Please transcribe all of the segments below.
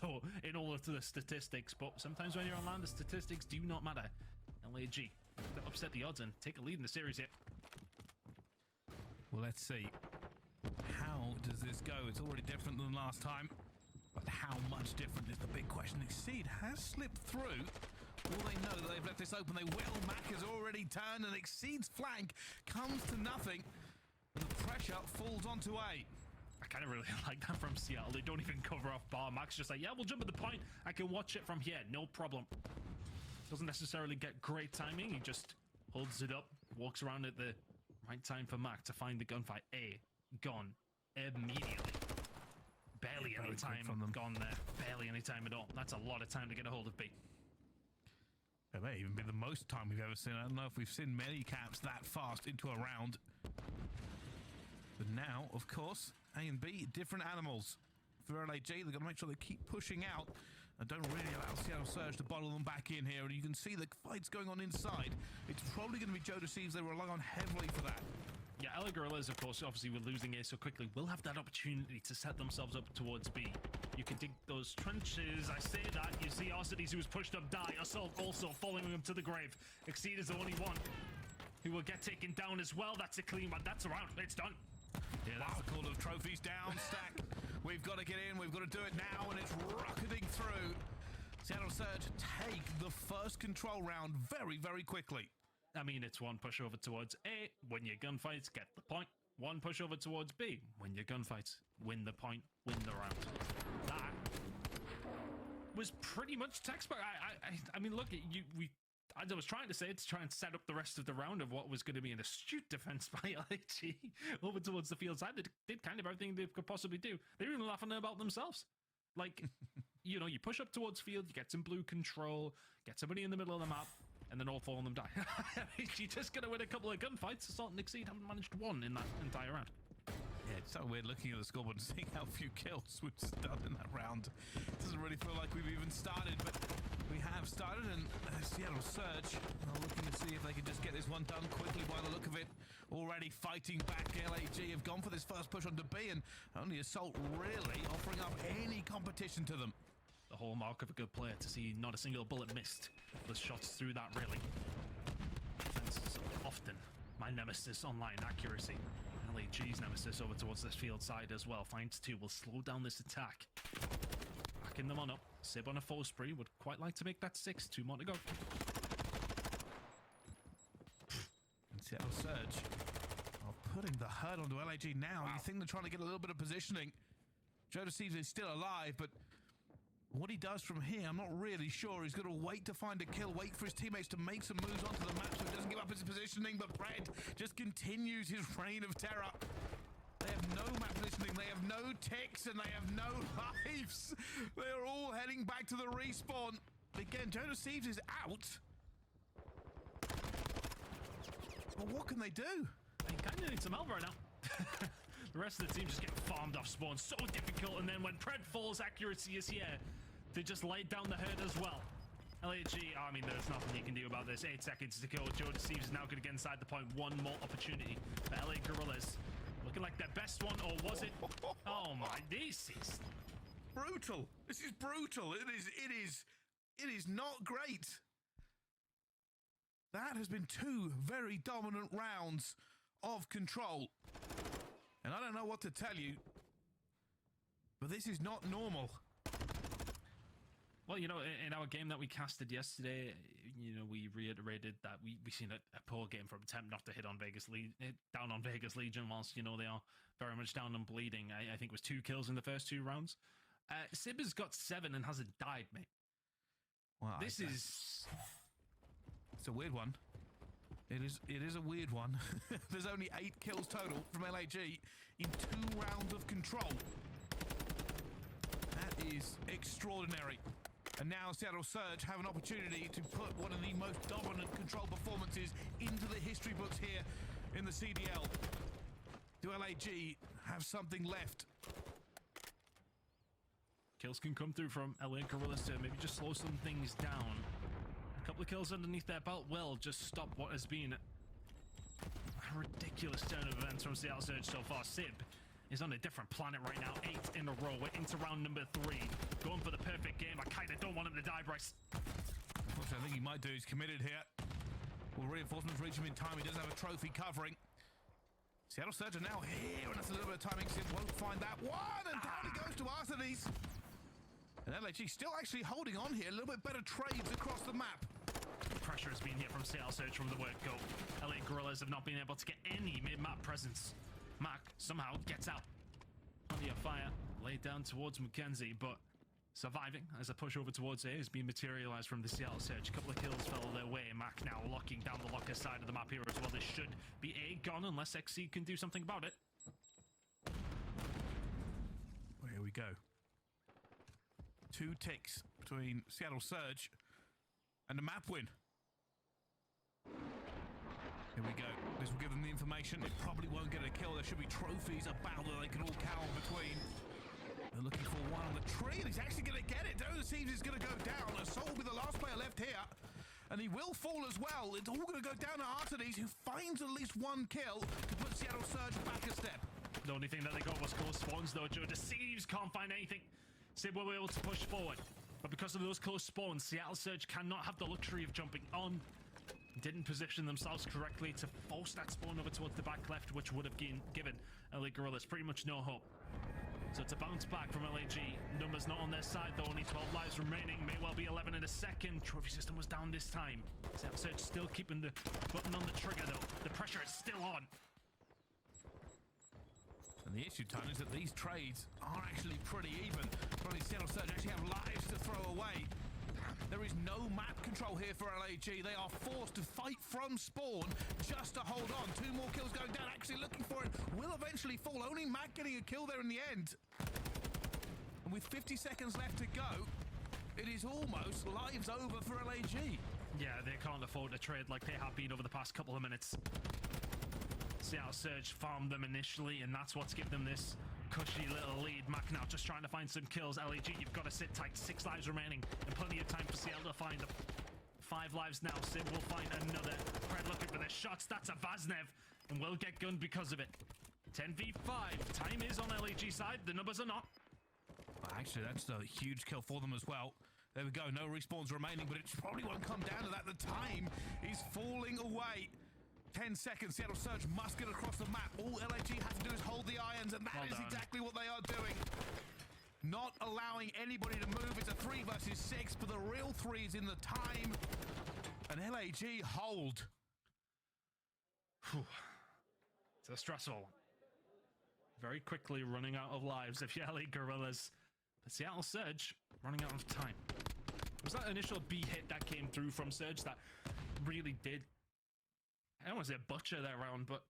also in all of the statistics, but sometimes when you're on land, the statistics do not matter. LAG, to upset the odds and take a lead in the series here. Well, let's see. How does this go? It's already different than last time. But how much different is the big question? Exceed has slipped through. All they know that they've left this open. They will. Mac has already turned and Exceed's flank comes to nothing. And the pressure falls onto A. I kind of really like that from Seattle. They don't even cover off bar. Mac's just like, yeah, we'll jump at the point. I can watch it from here. No problem. Doesn't necessarily get great timing. He just holds it up, walks around at the right time for Mac to find the gunfight. A gone immediately. Barely any time from them. Gone there. Barely any time at all. That's a lot of time to get a hold of B. It may even be the most time we've ever seen. I don't know if we've seen many caps that fast into a round. But now, of course, A and B, different animals. For LAG, they've got to make sure they keep pushing out and don't really allow Seattle Surge to bottle them back in here. And you can see the fights going on inside. It's probably going to be Joe Deceives. They rely on heavily for that. Yeah, LA Gorillas, of course, obviously with losing A so quickly, will have that opportunity to set themselves up towards B. You can dig those trenches. I say that. You see Arcides, who was pushed up, die. Assault also following him to the grave. Exceed is the only one who will get taken down as well. That's a clean one. That's around. It's done. Yeah, that's the call of trophies down, stack. We've got to get in. We've got to do it now, and it's rocketing through. Seattle Surge take the first control round very, very quickly. I mean, it's one push over towards A, win your gunfights, get the point. One push over towards B, win your gunfights, win the point, win the round. That was pretty much textbook. I mean, look, as I was trying to say, to try and set up the rest of the round of what was going to be an astute defense by LAG over towards the field side. They did kind of everything they could possibly do. They were even laughing about themselves. Like, you know, you push up towards field, you get some blue control, get somebody in the middle of the map, and then all four of them die. You're just going to win a couple of gunfights. Assault and Exceed haven't managed one in that entire round. Yeah, it's so weird looking at the scoreboard and seeing how few kills we've done in that round. It doesn't really feel like we've even started, but we have started, and Seattle Surge are looking to see if they can just get this one done quickly by the look of it. Already fighting back. LAG have gone for this first push onto B, and only Assault really offering up any competition to them. The hallmark of a good player, to see not a single bullet missed. The shots through that, really. Defense is often my nemesis online accuracy. LAG's nemesis over towards this field side as well. Finds two, will slow down this attack. Backing them on up. Sib on a 4 spree, would quite like to make that 6. 2 more to go. And Seattle Surge are putting the hurt onto LAG now. Wow. You think they're trying to get a little bit of positioning. Joe Deceives is still alive, but what he does from here, I'm not really sure. He's got to wait to find a kill, wait for his teammates to make some moves onto the map so he doesn't give up his positioning, but Pred just continues his reign of terror. They have no map positioning, they have no ticks, and they have no lives. They are all heading back to the respawn. Again, Joe Deceives is out. But what can they do? They kind of need some help right now. The rest of the team just get farmed off spawn. So difficult, and then when Pred falls, accuracy is here. They just laid down the herd as well. LAG, I mean, there's nothing you can do about this. 8 seconds to go. Joe Deceives is now going to get inside the point. One more opportunity for LA Gorillas. Looking like their best one, or was it? Oh my, this is brutal. This is brutal. It is not great. That has been 2 very dominant rounds of control. And I don't know what to tell you, but this is not normal. Well, you know, in our game that we casted yesterday, you know, we reiterated that we've seen a poor game from Temp not to hit on down on Vegas Legion, whilst, you know, they are very much down and bleeding. I think it was 2 kills in the first 2 rounds. Sib has got 7 and hasn't died, mate. Well, this is... It's a weird one. It is a weird one. There's only 8 kills total from LAG in 2 rounds of control. That is extraordinary. And now Seattle Surge have an opportunity to put one of the most dominant control performances into the history books here in the CDL. Do LAG have something left? Kills can come through from LA Gorillas to maybe just slow some things down. A couple of kills underneath their belt will just stop what has been a ridiculous turn of events from Seattle Surge so far. Sib is on a different planet right now. 8 in a row. We're into round number 3. Going for the perfect die, Bryce. What I think he might do is committed here. Will reinforcements reach him in time? He does have a trophy covering. Seattle Surge are now here, and that's a little bit of timing. Simp won't find that one, and down he goes to Arthades. And LAG still actually holding on here. A little bit better trades across the map. Pressure has been here from Seattle Surge from the word go. LA Gorillas have not been able to get any mid-map presence. Mac somehow gets out. Plenty of fire laid down towards Mackenzie, but surviving as a push over towards A has been materialized from the Seattle Surge. A couple of kills fell their way. Mac now locking down the locker side of the map here as well. This should be A gone unless XC can do something about it. Well, here we go. 2 ticks between Seattle Surge and a map win. Here we go. This will give them the information. It probably won't get a kill. There should be trophies about that they can all cower between. They're looking for one on the tree, and he's actually going to get it. Drazah seems he's going to go down. Assault will be the last player left here, and he will fall as well. It's all going to go down to Arthades, who finds at least 1 kill to put Seattle Surge back a step. The only thing that they got was close spawns, though. Joe Deceives can't find anything. Sid will be able to push forward, but because of those close spawns, Seattle Surge cannot have the luxury of jumping on. Didn't position themselves correctly to force that spawn over towards the back left, which would have given LA Gorillas pretty much no hope. So to bounce back from LAG, numbers not on their side though, only 12 lives remaining, may well be 11 in a second. Trophy system was down this time. Seattle Surge still keeping the button on the trigger though. The pressure is still on. And the issue, Tony, is that these trades are actually pretty even. Probably Seattle Surge actually have lives to throw away. There is no map control here for LAG. They are forced to fight from spawn just to hold on. 2 more kills going down, actually looking for it. Will eventually fall. Only Mac getting a kill there in the end. And with 50 seconds left to go, it is almost lives over for LAG. Yeah, they can't afford to trade like they have been over the past couple of minutes. Seattle Surge farmed them initially, and that's what's given them this cushy little lead. Mac now just trying to find some kills. LAG, you've got to sit tight. 6 lives remaining, and plenty of time for Seattle to find them. 5 lives now. Sim will find another. Fred looking for the shots. That's a Vaznev, and will get gunned because of it. 10v5. Time is on LAG side. The numbers are not. Actually, that's a huge kill for them as well. There we go. No respawns remaining, but it probably won't come down to that. The time is falling away. 10 seconds. Seattle Surge must get across the map. All LAG have to do is hold the irons, and that is exactly what they are doing. Not allowing anybody to move. It's a 3 versus 6, but the real 3 is in the time. And LAG hold. Whew. So stressful. Very quickly running out of lives if you're LA Gorillas. But Seattle Surge running out of time. It was that initial B hit that came through from Surge that really did, I don't want to say butcher that round, but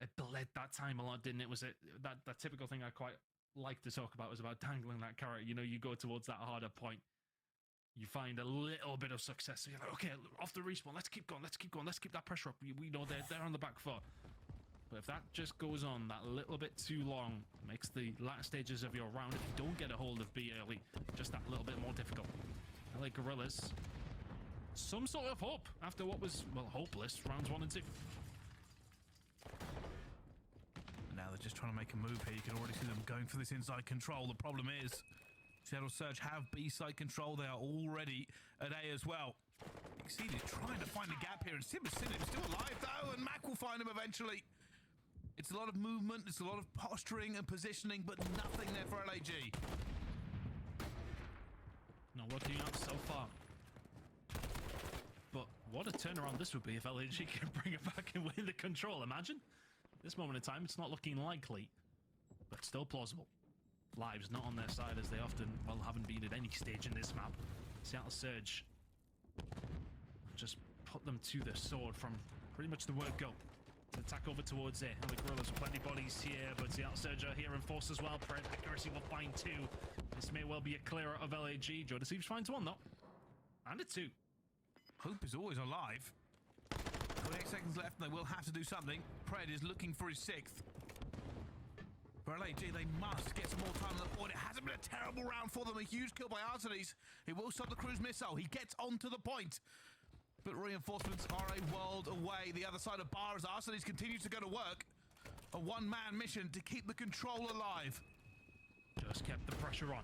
it bled that time a lot, didn't it? Was it that typical thing I quite like to talk about was about dangling that carrot. You know, you go towards that harder point, you find a little bit of success. So you're like, okay, off the respawn, let's keep going, let's keep going, let's keep that pressure up. We know they're on the back foot. But if that just goes on that little bit too long, makes the latter stages of your round, if you don't get a hold of B early, just that little bit more difficult. LA Gorillas, some sort of hope after what was, well, hopeless rounds 1 and 2. Now they're just trying to make a move here. You can already see them going for this inside control. The problem is Seattle Surge have B side control. They are already at A as well. Exceed is trying to find a gap here, and Simp is still alive though, and Mac will find him eventually. It's a lot of movement, it's a lot of posturing and positioning, but nothing there for LAG. Not working out so far. But what a turnaround this would be if LAG can bring it back and win the control. Imagine. This moment in time, it's not looking likely, but still plausible. Lives not on their side as they often, well, haven't been at any stage in this map. Seattle Surge just put them to the sword from pretty much the word go. To attack over towards it. And the Gorillas with plenty of bodies here, but Seattle Surge are here in force as well. Pred accuracy will find 2. This may well be a clearer of LAG. Joe Deceives finds 1 though. And a 2. Hope is always alive. 28 seconds left, and they will have to do something. Pred is looking for his 6th. For LAG, they must get some more time on the board. It hasn't been a terrible round for them. A huge kill by Arthades. He will stop the cruise missile. He gets onto the point. But reinforcements are a world away. The other side of bar as Arthades continues to go to work. A one-man mission to keep the control alive. Just kept the pressure on.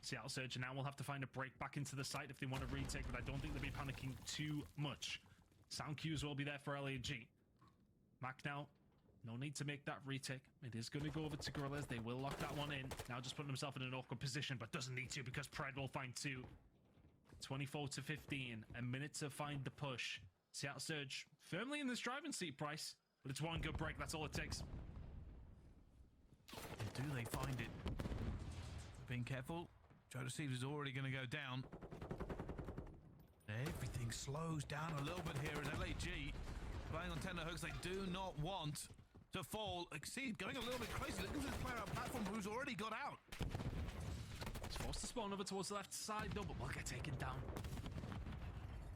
Seattle Surge now will have to find a break back into the site if they want to retake, but I don't think they'll be panicking too much. Sound cues will be there for LAG. Mac now, no need to make that retake. It is going to go over to Gorillas. They will lock that one in. Now just putting himself in an awkward position, but doesn't need to because Pred will find 2. 24 to 15. A minute to find the push. Seattle Surge firmly in this driving seat, Bryce, but it's one good break. That's all it takes. Do they find it? Being careful. Joe Deceives is already going to go down. Everything slows down a little bit here in LAG. Playing on tender hooks, they do not want to fall. Exceed going a little bit crazy. Looking for this player on platform who's already got out. He's forced to spawn over towards the left side though, but will get taken down.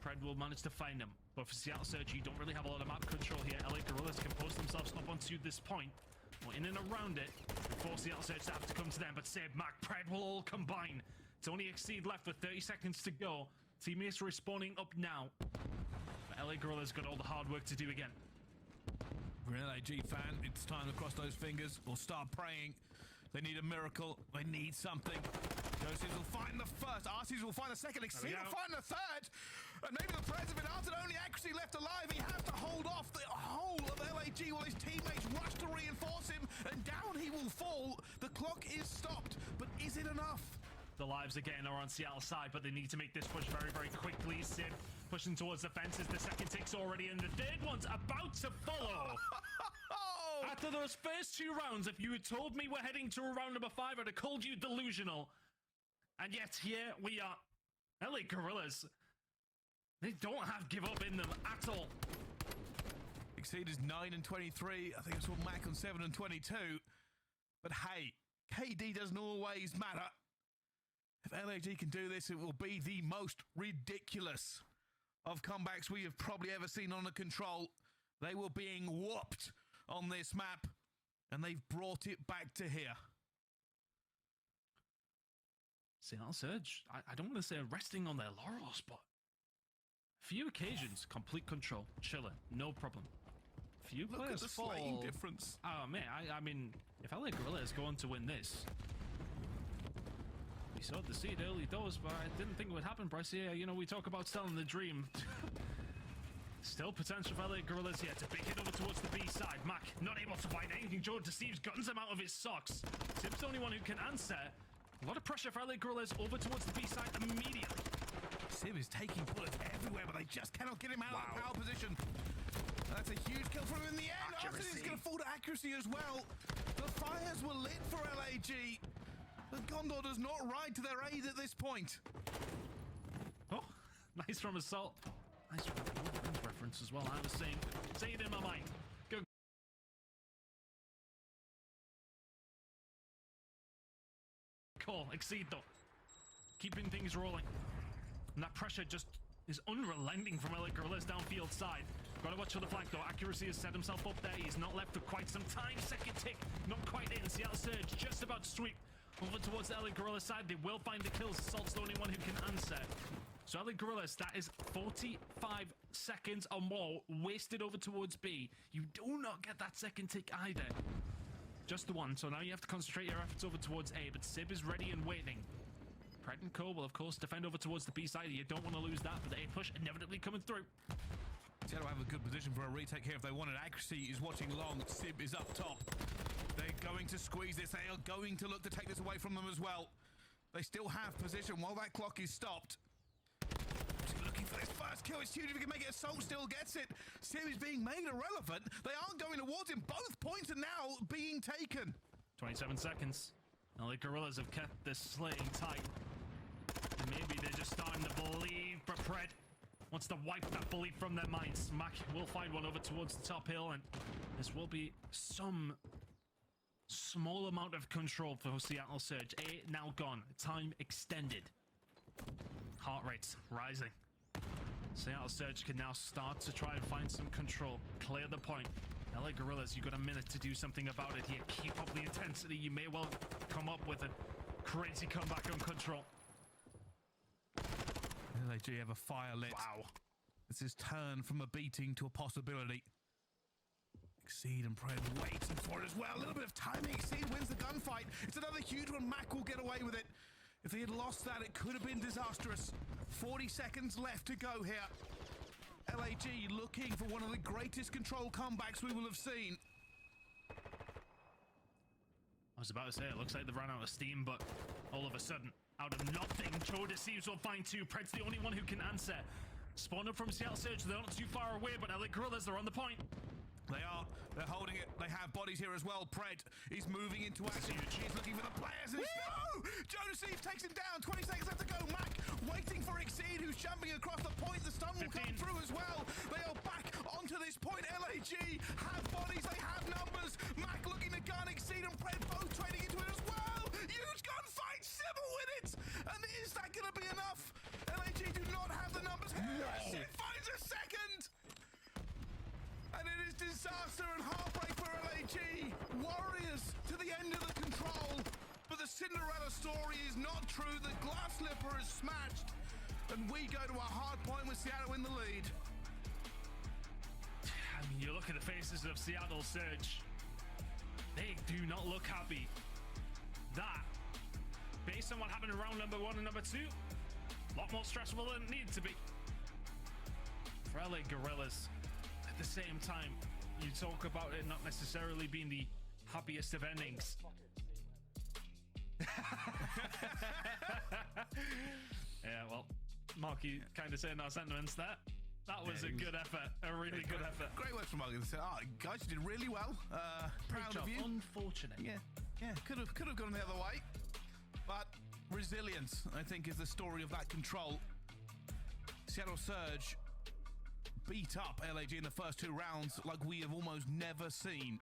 Pred will manage to find him. But for Seattle Surge, you don't really have a lot of map control here. LA Gorillas can post themselves up onto this point. Or in and around it. Before Seattle Surge to have to come to them. But Sib, Mac, Pred will all combine. It's only Exceed left with 30 seconds to go. Teammates respawning up now. But LA Gorillas got all the hard work to do again. If you're an LAG fan, it's time to cross those fingers or start praying. They need a miracle. They need something. Josies will find the first. Arcees will find the second. Exceed will find the third. And maybe the Preds have been out and only accuracy left alive. He has to hold off the whole of LAG while his teammates rush to reinforce him. And down he will fall. The clock is stopped. But is it enough? The lives again are on Seattle's side, but they need to make this push very, very quickly. Sib pushing towards the fences. The second tick's already in. The third one's about to follow. After those first 2 rounds, if you had told me we're heading to a round number 5, I'd have called you delusional. And yet here we are. LA Gorillas, they don't have give up in them at all. Exceed is 9 and 23. I think it's what Mac on 7 and 22. But hey, KD doesn't always matter. If LAG can do this, it will be the most ridiculous of comebacks we have probably ever seen on a control. They were being whooped on this map, and they've brought it back to here. Seattle Surge, I don't want to say resting on their laurels, but few occasions, complete control, chilling, no problem. Few Look players at the fall. slaying difference. Oh man, I mean, if LA Gorilla is going to win this, we sowed the seed early doors, but I didn't think it would happen, Bryce. Yeah, you know, we talk about selling the dream. Still potential for LA Gorillas here to pick it over towards the B side. Mac not able to find anything. Joe Deceives guns him out of his socks. Sim's the only one who can answer. A lot of pressure for LA Gorillas over towards the B side immediately. Sib is taking bullets everywhere, but they just cannot get him out of the power position. That's a huge kill from him in the end. Arsenal is going to fall to accuracy as well. The fires were lit for LAG. But Gondor does not ride to their aid at this point. Oh, nice from Assault. Nice reference as well. I was saying it in my mind. Go. Call, Exceed though. Keeping things rolling. And that pressure just is unrelenting from LA Gorillas downfield side. Gotta watch for the flank though. Accuracy has set himself up there. He's not left for quite some time. Second tick, not quite in. Seattle Surge just about to sweep over towards the LA Gorillas side. They will find the kills. Assault's the only one who can answer. So LA Gorillas, that is 45 seconds or more wasted over towards B. You do not get that second tick either. Just the one. So now you have to concentrate your efforts over towards A. But Sib is ready and waiting. Pred and Co will, of course, defend over towards the B side. You don't want to lose that, but the A push inevitably coming through. Seattle have a good position for a retake here if they want it. Accuracy is watching long. Sib is up top. They're going to squeeze this. They are going to look to take this away from them as well. They still have position while that clock is stopped. Looking for this first kill. It's huge if he can make it. Assault still gets it. Sib is being made irrelevant. They aren't going towards him. Both points are now being taken. 27 seconds. LA Gorillas have kept this slaying tight. And maybe they're just starting to believe, but Pred wants to wipe that belief from their minds. Mac will find one over towards the top hill, and this will be some small amount of control for Seattle Surge. A now gone. Time extended. Heart rates rising. Seattle Surge can now start to try and find some control. Clear the point. LA Gorillas, you got a minute to do something about it here. Keep up the intensity. You may well come up with a crazy comeback on control. LAG have a fire lit. Wow. This is turned from a beating to a possibility. Exceed and Pred waiting for it as well. A little bit of timing. Exceed wins the gunfight. It's another huge one. Mac will get away with it. If they had lost that, it could have been disastrous. 40 seconds left to go here. LAG looking for one of the greatest control comebacks we will have seen. I was about to say, it looks like they've run out of steam, but all of a sudden, out of nothing, CODSlays will find two. Pred's the only one who can answer. Spawn up from CDL Surge, they're not too far away, but LA Gorillas, they're on the point. They are. They're holding it. They have bodies here as well. Pred is moving into action. He's looking for the players. And no! CODSlays takes him down. 20 seconds left to go. Mac waiting for Exceed, who's jumping across the point. The stun will come through as well. They are back onto this point. LAG have bodies. They have numbers. Mac looking to gun. Exceed and Pred both trading into it as well. Huge gunfight. Sybil with it. And is that going to be enough? LAG do not have the numbers. Yes, it finds a second. And it is disaster and heartbreak for LAG. Warriors to the end of the control. But the Cinderella story is not true. The glass slipper is smashed. And we go to a hard point with Seattle in the lead. I mean, you look at the faces of Seattle Surge. They do not look happy. That, based on what happened in round number 1 and number 2, a lot more stressful than it needed to be. For LA Gorillas, at the same time, you talk about it not necessarily being the happiest of endings. Yeah, well, Mark, you kind of saying our sentiments there. That was a good effort, a really good effort. Great work from Mark. Guys, you did really well. Proud of you. Unfortunate. Yeah, could have gone the other way. But resilience, I think, is the story of that control. Seattle Surge beat up LAG in the first 2 rounds like we have almost never seen.